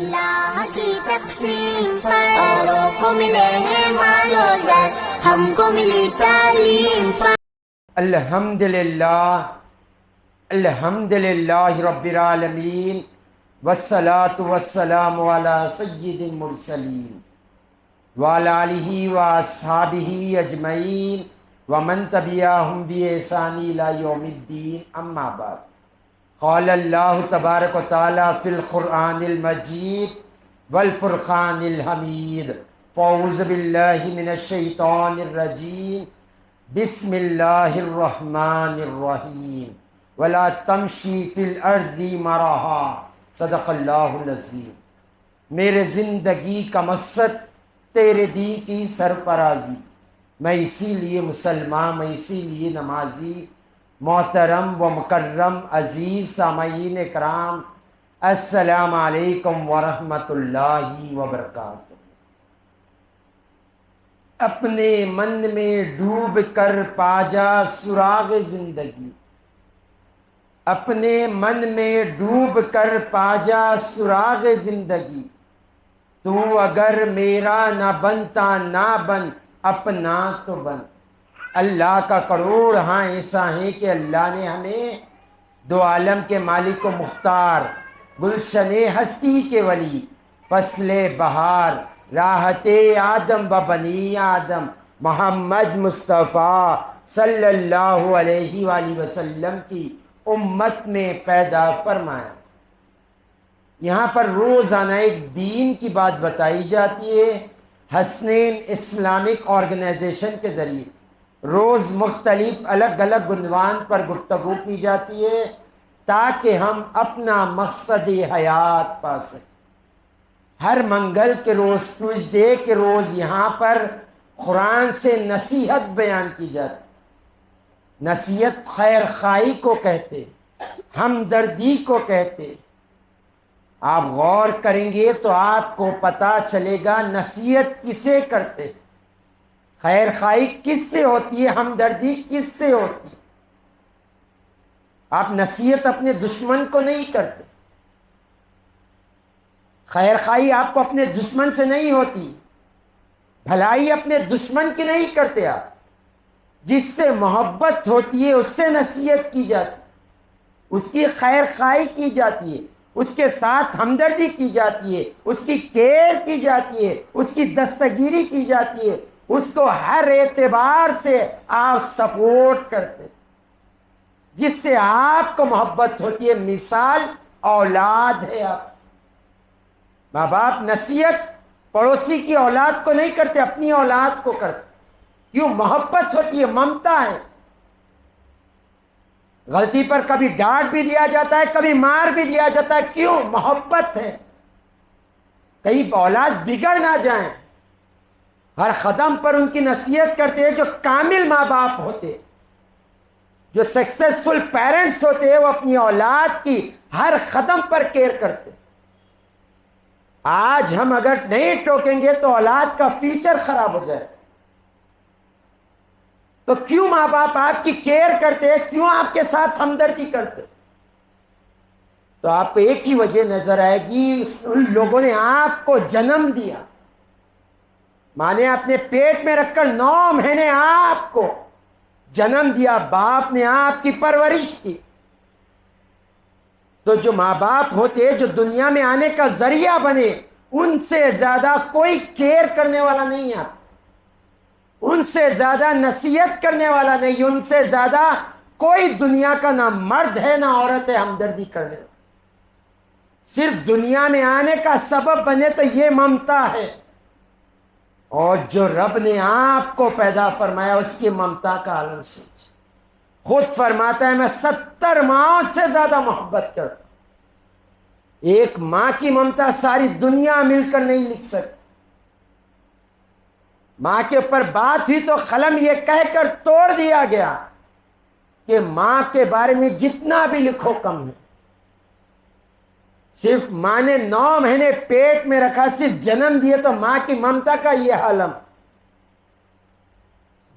اللہ کی تقسیم پر اوروں کو ملے ہیں مال و زر، ہم کو ملی تعلیم پر۔ الحمدللہ رب العالمین والصلاة والسلام علی سید المرسلین وعلی آلہ واصحابہ اجمعین ومن تبعہم بإحسان الی یوم الدین، اما بعد۔ قال اللہ تبارک و تعالی فی القرآن المجید والفرقان الحمید، فاعوذ باللہ من الشیطان الرجیم، بسم اللہ الرحمن الرحیم، ولا تمشی فی الارض مرحا، صدق اللہ العظیم۔ میرے زندگی کا مقصد تیرے دین کی سرفرازی، میں اسی لیے مسلمان، میں اسی لیے نمازی۔ محترم و مکرم عزیز سامعین کرام، السلام علیکم ورحمۃ اللہ وبرکاتہ۔ اپنے من میں ڈوب کر پا جا سراغ زندگی، اپنے من میں ڈوب کر پا جا سراغ زندگی، تو اگر میرا نہ بنتا نہ بن، اپنا تو بن۔ اللہ کا کروڑ ہاں ایسا ہے کہ اللہ نے ہمیں دو عالم کے مالک و مختار، گلشن ہستی کے ولی، فصل بہار، راحت آدم و بنی آدم، محمد مصطفیٰ صلی اللہ علیہ وآلہ وسلم کی امت میں پیدا فرمایا۔ یہاں پر روزانہ ایک دین کی بات بتائی جاتی ہے، حسنین اسلامک آرگنائزیشن کے ذریعے روز مختلف الگ الگ عنوان پر گفتگو کی جاتی ہے تاکہ ہم اپنا مقصد حیات پا سکیں۔ ہر منگل کے روز، ٹیوزڈے کے روز یہاں پر قرآن سے نصیحت بیان کی جاتی۔ نصیحت خیر خواہی کو کہتے، ہمدردی کو کہتے۔ آپ غور کریں گے تو آپ کو پتہ چلے گا نصیحت کسے کرتے، خیر خواہی کس سے ہوتی ہے، ہمدردی کس سے ہوتی ہے۔ آپ نصیحت اپنے دشمن کو نہیں کرتے، خیر خواہی آپ کو اپنے دشمن سے نہیں ہوتی، بھلائی اپنے دشمن کی نہیں کرتے۔ آپ جس سے محبت ہوتی ہے اس سے نصیحت کی جاتی ہے، اس کی خیر خواہی کی جاتی ہے، اس کے ساتھ ہمدردی کی جاتی ہے، اس کی کیئر کی جاتی ہے، اس کی دستگیری کی جاتی ہے، اس کو ہر اعتبار سے آپ سپورٹ کرتے، جس سے آپ کو محبت ہوتی ہے۔ مثال اولاد ہے، آپ ماں باپ نصیحت پڑوسی کی اولاد کو نہیں کرتے، اپنی اولاد کو کرتے۔ کیوں؟ محبت ہوتی ہے، ممتا ہے۔ غلطی پر کبھی ڈانٹ بھی دیا جاتا ہے، کبھی مار بھی دیا جاتا ہے، کیوں؟ محبت ہے، کہیں اولاد بگڑ نہ جائیں۔ ہر قدم پر ان کی نصیحت کرتے ہیں۔ جو کامل ماں باپ ہوتے، جو سکسیسفل پیرنٹس ہوتے ہیں، وہ اپنی اولاد کی ہر قدم پر کیئر کرتے۔ آج ہم اگر نہیں ٹوکیں گے تو اولاد کا فیوچر خراب ہو جائے۔ تو کیوں ماں باپ آپ کی کیئر کرتے ہیں؟ کیوں آپ کے ساتھ ہمدردی کرتے؟ تو آپ کو ایک ہی وجہ نظر آئے گی، ان لوگوں نے آپ کو جنم دیا، ماں نے اپنے پیٹ میں رکھ کر 9 مہینے آپ کو جنم دیا، باپ نے آپ کی پرورش کی۔ تو جو ماں باپ ہوتے جو دنیا میں آنے کا ذریعہ بنے، ان سے زیادہ کوئی کیئر کرنے والا نہیں ہے، ان سے زیادہ نصیحت کرنے والا نہیں، ان سے زیادہ کوئی دنیا کا نہ مرد ہے نہ عورت ہے ہمدردی کرنے والا۔ صرف دنیا میں آنے کا سبب بنے تو یہ ممتا ہے، اور جو رب نے آپ کو پیدا فرمایا اس کی ممتا کا عالم سوچ۔ خود فرماتا ہے میں 70 ماؤں سے زیادہ محبت کرتا ہوں۔ ایک ماں کی ممتا ساری دنیا مل کر نہیں لکھ سکتی۔ ماں کے اوپر بات ہوئی تو قلم یہ کہہ کر توڑ دیا گیا کہ ماں کے بارے میں جتنا بھی لکھو کم ہے۔ صرف ماں نے 9 مہینے پیٹ میں رکھا، صرف جنم دیے، تو ماں کی ممتا کا یہ عالم۔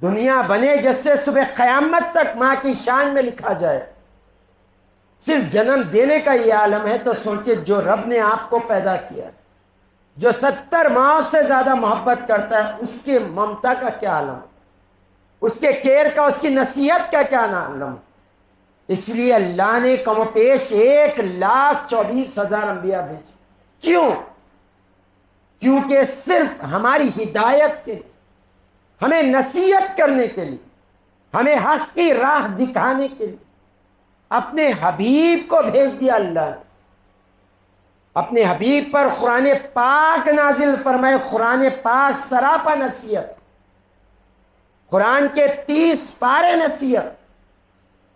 دنیا بنے جب سے صبح قیامت تک ماں کی شان میں لکھا جائے۔ صرف جنم دینے کا یہ عالم ہے تو سوچے جو رب نے آپ کو پیدا کیا، جو 70 ماہ سے زیادہ محبت کرتا ہے، اس کے ممتا کا کیا عالم، اس کے کیئر کا، اس کی نصیحت کا کیا عالم۔ اس لیے اللہ نے کم و پیش 1,24,000 انبیاء بھیجے۔ کیوں؟ کیونکہ صرف ہماری ہدایت کے لیے، ہمیں نصیحت کرنے کے لیے، ہمیں حق کی راہ دکھانے کے لیے اپنے حبیب کو بھیج دیا اللہ نے۔ اپنے حبیب پر قرآن پاک نازل فرمائے، قرآن پاک سراپا نصیحت، قرآن کے 30 پارے نصیحت،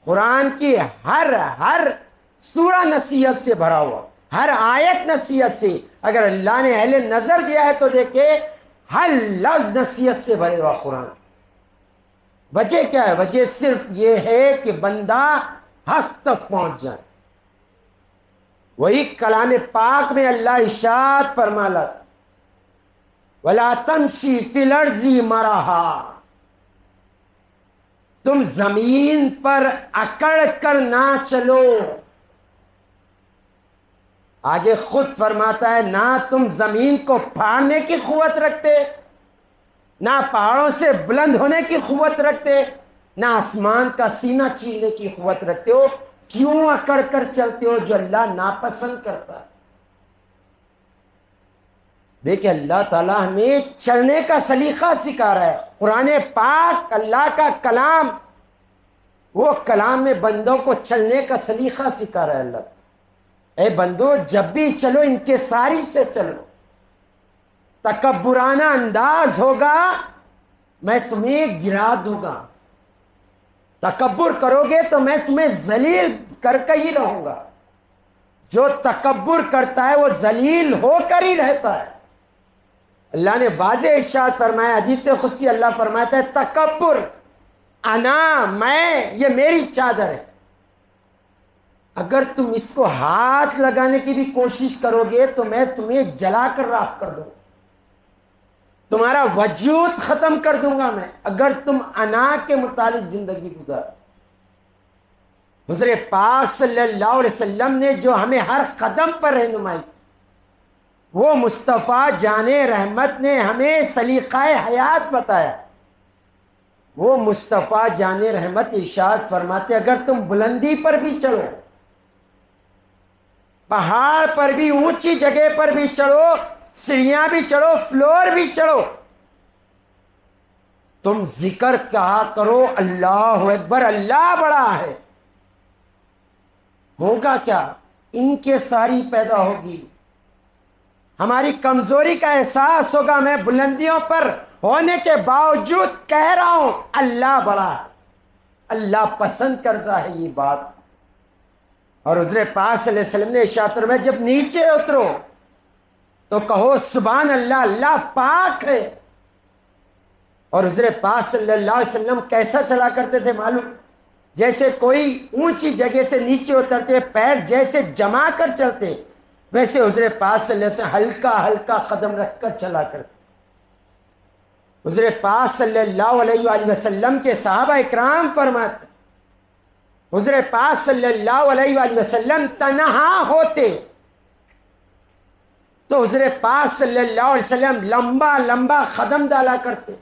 قرآن کی ہر سورہ نصیحت سے بھرا ہوا، ہر آیت نصیحت سے۔ اگر اللہ نے اہل نظر دیا ہے تو دیکھے ہر لفظ نصیحت سے بھرے ہوا قرآن۔ وجہ کیا ہے؟ وجہ صرف یہ ہے کہ بندہ حق تک پہنچ جائے۔ وہی کلام پاک میں اللہ ارشاد فرماتا وَلَا تَمْشِي فِي الْأَرْضِ مَرَحًا، تم زمین پر اکڑ کر نہ چلو۔ آگے خود فرماتا ہے نہ تم زمین کو پھاڑنے کی قوت رکھتے، نہ پہاڑوں سے بلند ہونے کی قوت رکھتے، نہ آسمان کا سینہ چھیننے کی قوت رکھتے ہو۔ کیوں اکڑ کر چلتے ہو جو اللہ ناپسند کرتا ہے؟ دیکھیں اللہ تعالیٰ ہمیں چلنے کا سلیقہ سکھا رہا ہے۔ قرآن پاک اللہ کا کلام، وہ کلام میں بندوں کو چلنے کا سلیقہ سکھا رہا ہے اللہ۔ اے بندو جب بھی چلو انکساری سے چلو، تکبرانہ انداز ہوگا میں تمہیں گرا دوں گا، تکبر کرو گے تو میں تمہیں ذلیل کر کے ہی رہوں گا۔ جو تکبر کرتا ہے وہ ذلیل ہو کر ہی رہتا ہے۔ اللہ نے واضح ارشاد فرمایا، حدیث قدسی اللہ فرماتا ہے تکبر انا، میں، یہ میری چادر ہے۔ اگر تم اس کو ہاتھ لگانے کی بھی کوشش کرو گے تو میں تمہیں جلا کر راکھ کر دوں گا، تمہارا وجود ختم کر دوں گا میں، اگر تم انا کے متعلق زندگی گزار۔ حضور پاک صلی اللہ علیہ وسلم نے جو ہمیں ہر قدم پر رہنمائی کی، وہ مصطفیٰ جان رحمت نے ہمیں سلیقہ حیات بتایا۔ وہ مصطفیٰ جان رحمت ارشاد فرماتے اگر تم بلندی پر بھی چڑھو، پہاڑ پر بھی، اونچی جگہ پر بھی چڑھو، سیڑھیاں بھی چڑھو، فلور بھی چڑھو، تم ذکر کہا کرو اللہ اکبر، اللہ بڑا ہے۔ ہوگا کیا؟ انکساری پیدا ہوگی، ہماری کمزوری کا احساس ہوگا۔ میں بلندیوں پر ہونے کے باوجود کہہ رہا ہوں اللہ بڑا ہے، اللہ پسند کرتا ہے یہ بات۔ اور حضور پاک صلی اللہ علیہ وسلم نے ارشاد فرمایا جب نیچے اترو تو کہو سبحان اللہ، اللہ پاک ہے۔ اور حضور پاک صلی اللہ علیہ وسلم کیسا چلا کرتے تھے معلوم؟ جیسے کوئی اونچی جگہ سے نیچے اترتے، پیر جیسے جما کر چلتے، ویسے حضور پاک صلی اللہ علیہ وسلم ہلکا ہلکا قدم رکھ کر چلا کرتے۔ حضور پاک صلی اللہ علیہ وآلہ وسلم کے صحابہ اکرام فرماتے حضور پاک صلی اللہ علیہ وآلہ وسلم تنہا ہوتے تو حضور پاک صلی اللہ علیہ وسلم لمبا لمبا قدم ڈالا کرتے،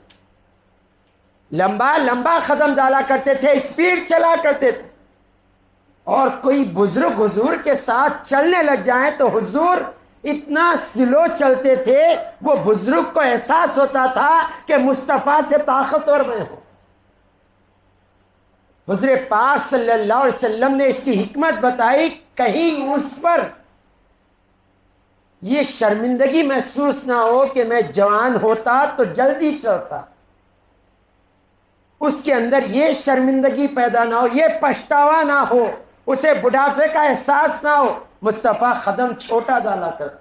لمبا لمبا قدم ڈالا کرتے تھے، اسپیڈ چلا کرتے تھے۔ اور کوئی بزرگ حضور کے ساتھ چلنے لگ جائیں تو حضور اتنا سلو چلتے تھے، وہ بزرگ کو احساس ہوتا تھا کہ مصطفیٰ سے طاقتور میں ہوں۔ حضور پاک صلی اللہ علیہ وسلم نے اس کی حکمت بتائی، کہیں اس پر یہ شرمندگی محسوس نہ ہو کہ میں جوان ہوتا تو جلدی چلتا، اس کے اندر یہ شرمندگی پیدا نہ ہو، یہ پچھتاوا نہ ہو، اسے بڑھاپے کا احساس نہ ہو، مصطفیٰ قدم چھوٹا ڈالا کرتا۔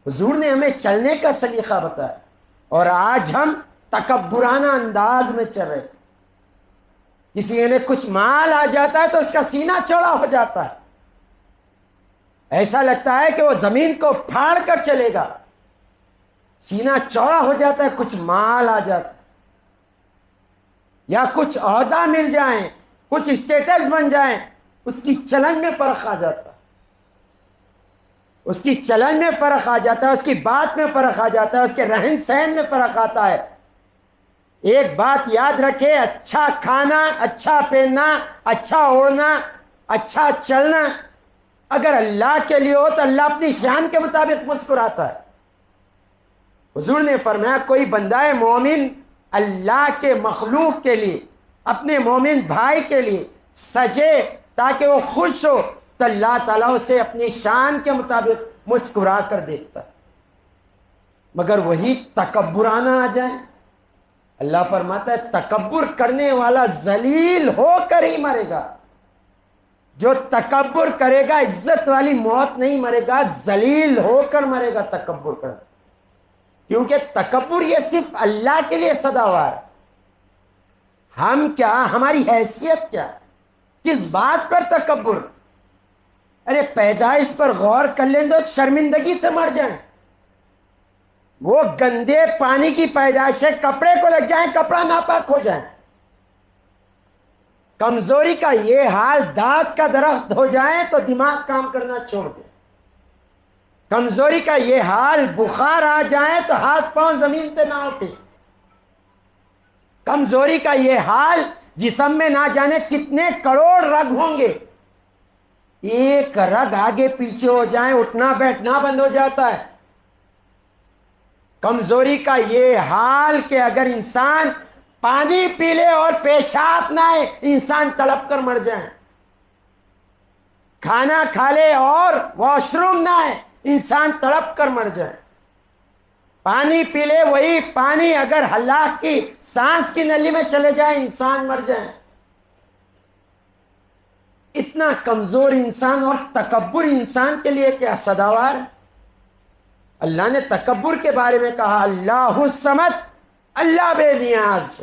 حضور نے ہمیں چلنے کا سلیقہ بتایا، اور آج ہم تکبرانہ انداز میں چل رہے۔ کسی نے کچھ مال آ جاتا ہے تو اس کا سینہ چوڑا ہو جاتا ہے، ایسا لگتا ہے کہ وہ زمین کو پھاڑ کر چلے گا، سینہ چوڑا ہو جاتا ہے۔ کچھ مال آ جاتا ہے یا کچھ عہدہ مل جائیں، کچھ اسٹیٹس بن جائیں، اس کی چلن میں فرق آ جاتا ہے، اس کی چلن میں فرق آ جاتا ہے، اس کی بات میں فرق آ جاتا ہے، اس کے رہن سہن میں فرق آتا ہے۔ ایک بات یاد رکھے، اچھا کھانا، اچھا پہننا، اچھا اوڑھنا، اچھا چلنا اگر اللہ کے لیے ہو تو اللہ اپنی شان کے مطابق مسکراتا ہے۔ حضور نے فرمایا کوئی بندہ مومن اللہ کے مخلوق کے لیے، اپنے مومن بھائی کے لیے سجے تاکہ وہ خوش ہو تو اللہ تعالیٰ اسے اپنی شان کے مطابق مسکرا کر دیتا ہے۔ مگر وہی تکبرانہ آ جائے، اللہ فرماتا ہے تکبر کرنے والا ذلیل ہو کر ہی مرے گا۔ جو تکبر کرے گا عزت والی موت نہیں مرے گا، ذلیل ہو کر مرے گا تکبر کر، کیونکہ تکبر یہ صرف اللہ کے لیے سزاوار ہے۔ ہم کیا، ہماری حیثیت کیا، کس بات پر تکبر؟ ارے پیدائش پر غور کر لیں تو شرمندگی سے مر جائیں۔ وہ گندے پانی کی پیدائش ہے، کپڑے کو لگ جائیں، کپڑا ناپاک ہو جائے۔ کمزوری کا یہ حال، دانت کا درخت ہو جائے تو دماغ کام کرنا چھوڑ دے۔ کمزوری کا یہ حال، بخار آ جائے تو ہاتھ پاؤں زمین سے نہ اٹھے۔ کمزوری کا یہ حال، جسم میں نہ جانے کتنے کروڑ رگ ہوں گے، ایک رگ آگے پیچھے ہو جائیں اٹھنا بیٹھنا بند ہو جاتا ہے۔ کمزوری کا یہ حال کہ اگر انسان پانی پی لے اور پیشاب نہ آئے انسان تڑپ کر مر جائے، کھانا کھا لے اور واش روم نہ آئے انسان تڑپ کر مر جائے، پانی پی لے وہی پانی اگر ہلاک کی سانس کی نلی میں چلے جائے انسان مر جائے۔ اتنا کمزور انسان اور تکبر انسان کے لیے کیا سزاوار ہے؟ اللہ نے تکبر کے بارے میں کہا اللہ الصمد، اللہ بے نیاز۔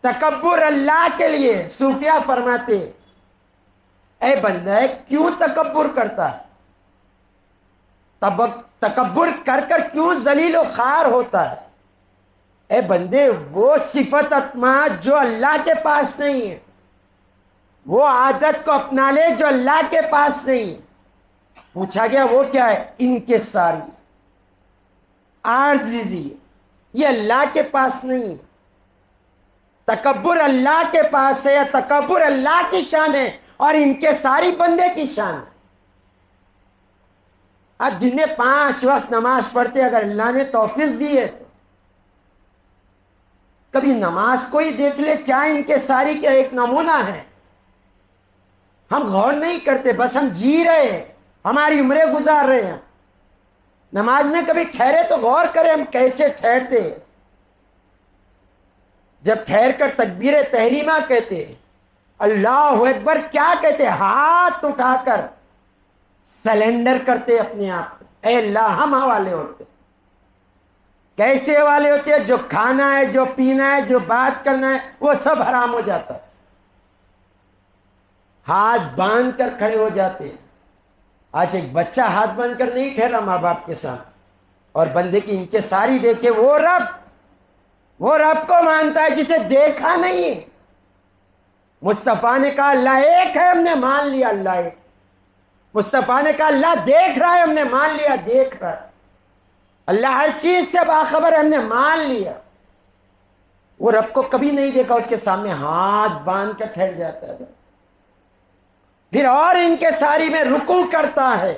تکبر اللہ کے لیے۔ صوفیہ فرماتے اے بندہ کیوں تکبر کرتا ہے؟ تکبر کر کر کیوں ذلیل و خوار ہوتا ہے؟ اے بندے وہ صفت اطماع جو اللہ کے پاس نہیں ہے، وہ عادت کو اپنا لے جو اللہ کے پاس نہیں ہے۔ پوچھا گیا وہ کیا ہے؟ انکساری، عاجزی، یہ اللہ کے پاس نہیں ہے۔ تکبر اللہ کے پاس ہے، یا تکبر اللہ کی شان ہے اور انکساری بندے کی شان ہے۔ آج دن میں 5 وقت نماز پڑھتے اگر اللہ نے توفیق دی ہے تو کبھی نماز کو ہی دیکھ لے، کیا انکساری کا ایک نمونہ ہے۔ ہم غور نہیں کرتے، بس ہم جی رہے ہیں، ہماری عمریں گزار رہے ہیں۔ نماز میں کبھی ٹھہرے تو غور کریں ہم کیسے ٹھہرتے ہیں۔ جب ٹھہر کر تکبیر تحریمہ کہتے اللہ اکبر، کیا کہتے؟ ہاتھ اٹھا کر سلنڈر کرتے اپنے آپ کو، اے اللہ ہم حوالے ہوتے۔ کیسے حوالے ہوتے ہیں؟ جو کھانا ہے، جو پینا ہے، جو بات کرنا ہے وہ سب حرام ہو جاتا ہے۔ ہاتھ باندھ کر کھڑے ہو جاتے ہیں۔ آج ایک بچہ ہاتھ باندھ کر نہیں ٹھہرا ماں باپ کے ساتھ، اور بندے کی انکساری دیکھے، وہ رب کو مانتا ہے جسے دیکھا نہیں ہے۔ مصطفیٰ نے کہا اللہ ایک ہے، ہم نے مان لیا اللہ ایک۔ مصطفیٰ نے کہا اللہ دیکھ رہا ہے، ہم نے مان لیا دیکھ رہا ہے۔ اللہ ہر چیز سے باخبر ہے، ہم نے مان لیا۔ وہ رب کو کبھی نہیں دیکھا، اس کے سامنے ہاتھ باندھ کر ٹھہر جاتا ہے۔ پھر اور انکساری میں رکوع کرتا ہے،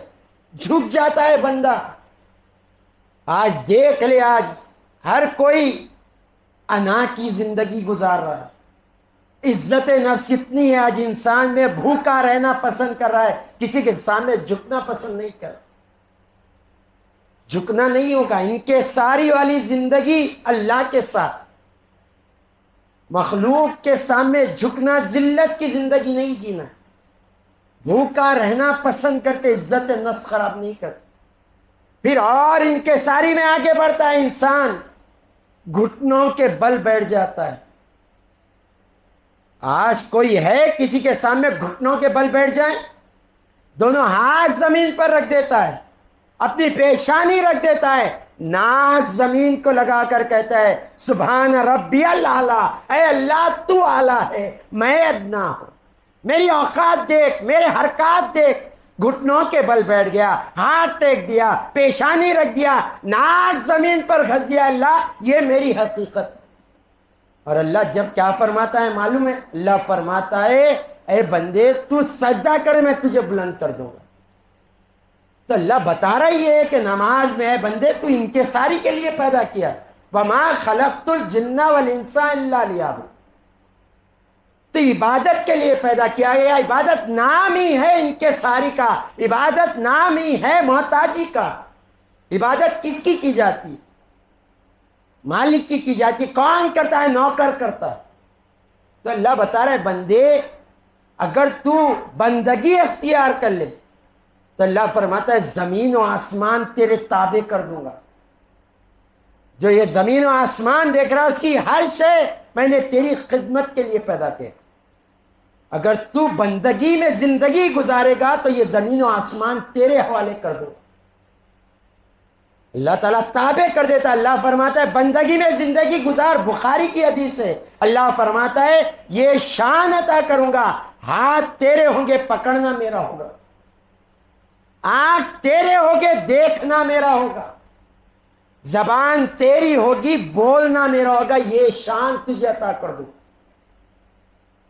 جھک جاتا ہے بندہ۔ آج دیکھ لے، آج ہر کوئی انا کی زندگی گزار رہا ہے۔ عزت نفس اتنی ہے آج انسان میں، بھوکا رہنا پسند کر رہا ہے، کسی کے سامنے جھکنا پسند نہیں کر۔ جھکنا نہیں ہوگا، انکساری والی زندگی اللہ کے ساتھ۔ مخلوق کے سامنے جھکنا، ذلت کی زندگی نہیں جینا۔ بھوکا رہنا پسند کرتے، عزت نفس خراب نہیں کرتے۔ پھر اور انکساری میں آگے بڑھتا ہے انسان، گھٹنوں کے بل بیٹھ جاتا ہے۔ آج کوئی ہے کسی کے سامنے گھٹنوں کے بل بیٹھ جائے؟ دونوں ہاتھ زمین پر رکھ دیتا ہے، اپنی پیشانی رکھ دیتا ہے، ناک زمین کو لگا کر کہتا ہے سبحان ربی الاعلیٰ، اے اللہ تو اعلیٰ ہے، میں ادنا ہوں۔ میری اوقات دیکھ، میرے حرکات دیکھ، گھٹنوں کے بل بیٹھ گیا، ہاتھ ٹیک دیا، پیشانی رکھ دیا، ناک زمین پر گھس دیا، اللہ یہ میری حقیقت. اور اللہ جب کیا فرماتا ہے معلوم ہے؟ اللہ فرماتا ہے اے بندے تو سجدہ کرے میں تجھے بلند کر دوں گا. تو اللہ بتا رہا ہی ہے کہ نماز میں اے بندے تو انکساری کے لیے پیدا کیا. وما خلقت الجن والانس الا لیعبدون. تو عبادت کے لیے پیدا کیا گیا. عبادت نام ہی ہے انکساری کا، عبادت نام ہی ہے محتاجی کا. عبادت کس کی جاتی؟ مالک کی جاتی. کون کرتا ہے؟ نوکر کرتا ہے. تو اللہ بتا رہا ہے بندے اگر تو بندگی اختیار کر لے تو اللہ فرماتا ہے زمین و آسمان تیرے تابع کر دوں گا. جو یہ زمین و آسمان دیکھ رہا ہے اس کی ہر شے میں نے تیری خدمت کے لیے پیدا کیا. اگر تو بندگی میں زندگی گزارے گا تو یہ زمین و آسمان تیرے حوالے کر دو. اللہ تعالیٰ تابع کر دیتا. اللہ فرماتا ہے بندگی میں زندگی گزار. بخاری کی حدیث ہے. اللہ فرماتا ہے یہ شان عطا کروں گا، ہاتھ تیرے ہوں گے پکڑنا میرا ہوگا، آنکھ تیرے ہوگے دیکھنا میرا ہوگا، زبان تیری ہوگی بولنا میرا ہوگا. یہ شان تجھے عطا کر دوں.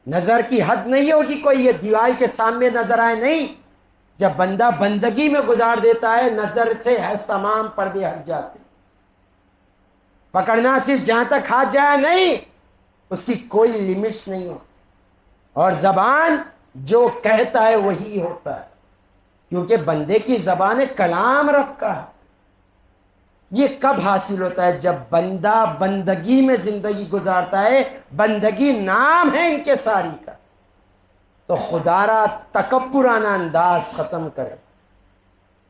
نظر کی حد نہیں ہوگی کوئی یہ دیوار کے سامنے نظر آئے نہیں. جب بندہ بندگی میں گزار دیتا ہے نظر سے تمام پردے ہٹ جاتے. پکڑنا صرف جہاں تک ہاتھ جائے نہیں، اس کی کوئی لمٹس نہیں ہو. اور زبان جو کہتا ہے وہی ہوتا ہے، کیونکہ بندے کی زبان کلام رب کا ہے. یہ کب حاصل ہوتا ہے؟ جب بندہ بندگی میں زندگی گزارتا ہے. بندگی نام ہے انکساری کا. تو خدا را تکبرانہ انداز ختم کرے.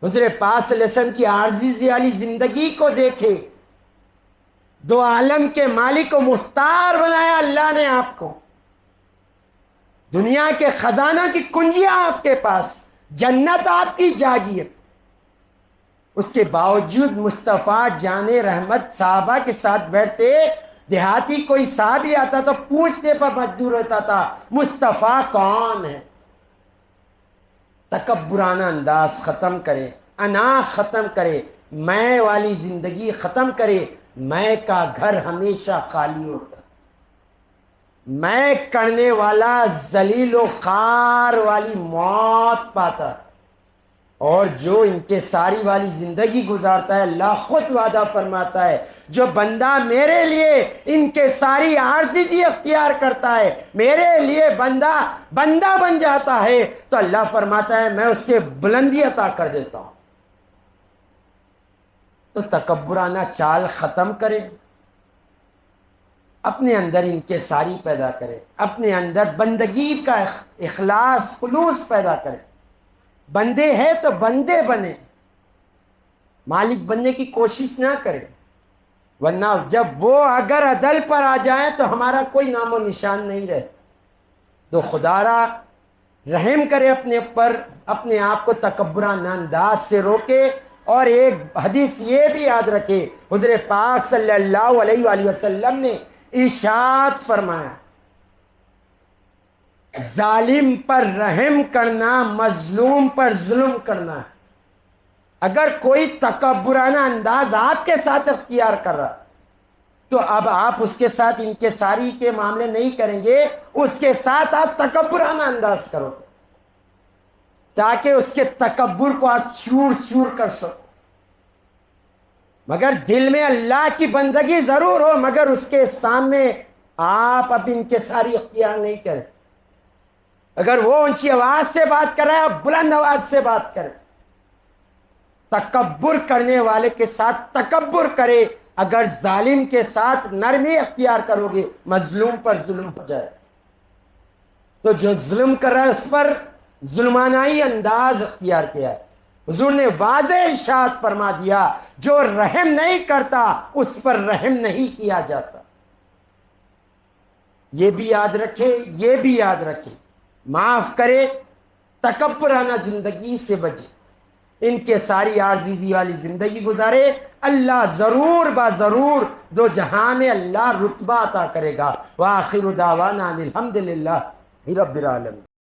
حضور پاک صلی اللہ علیہ وسلم کی عاجزی والی زندگی کو دیکھے. دو عالم کے مالک کو مختار بنایا اللہ نے آپ کو. دنیا کے خزانوں کی کنجیاں آپ کے پاس، جنت آپ کی جاگیر. اس کے باوجود مصطفیٰ جان رحمت صحابہ کے ساتھ بیٹھتے. دیہاتی کوئی صحابی آتا تو پوچھنے پر مجبور ہوتا تھا مصطفیٰ کون ہے. تکبرانہ انداز ختم کرے، انا ختم کرے، میں والی زندگی ختم کرے. میں کا گھر ہمیشہ خالی ہوتا. میں کرنے والا ذلیل و خوار والی موت پاتا. اور جو انکساری والی زندگی گزارتا ہے اللہ خود وعدہ فرماتا ہے جو بندہ میرے لیے انکساری عاجزی اختیار کرتا ہے، میرے لیے بندہ بن جاتا ہے، تو اللہ فرماتا ہے میں اس سے بلندی عطا کر دیتا ہوں. تو تکبرانہ چال ختم کرے، اپنے اندر انکساری پیدا کرے، اپنے اندر بندگی کا اخلاص خلوص پیدا کرے. بندے ہیں تو بندے بنے، مالک بننے کی کوشش نہ کرے. ورنہ جب وہ اگر عدل پر آ جائیں تو ہمارا کوئی نام و نشان نہیں رہے. تو خدا را رحم کرے اپنے پر، اپنے آپ کو تکبرانہ انداز سے روکے. اور ایک حدیث یہ بھی یاد رکھے، حضور پاک صلی اللہ علیہ وآلہ وسلم نے ارشاد فرمایا ظالم پر رحم کرنا مظلوم پر ظلم کرنا. اگر کوئی تکبرانہ انداز آپ کے ساتھ اختیار کر رہا تو اب آپ اس کے ساتھ انکساری کے معاملے نہیں کریں گے، اس کے ساتھ آپ تکبرانہ انداز کرو تاکہ اس کے تکبر کو آپ چور چور کر سکو. مگر دل میں اللہ کی بندگی ضرور ہو، مگر اس کے سامنے آپ اب انکساری اختیار نہیں کریں. اگر وہ اونچی آواز سے بات کر رہا ہے آپ بلند آواز سے بات کریں. تکبر کرنے والے کے ساتھ تکبر کرے. اگر ظالم کے ساتھ نرمی اختیار کرو گے مظلوم پر ظلم ہو جائے. تو جو ظلم کر رہا ہے اس پر ظلمانائی انداز اختیار کیا ہے. حضور نے واضح ارشاد فرما دیا جو رحم نہیں کرتا اس پر رحم نہیں کیا جاتا. یہ بھی یاد رکھے، یہ بھی یاد رکھے. معاف کرے، تکبرانہ زندگی سے بچے، ان کے ساری عاجزی والی زندگی گزارے. اللہ ضرور ضرور دو جہاں میں اللہ رتبہ عطا کرے گا. وآخر دعوانا الحمدللہ رب العالمین.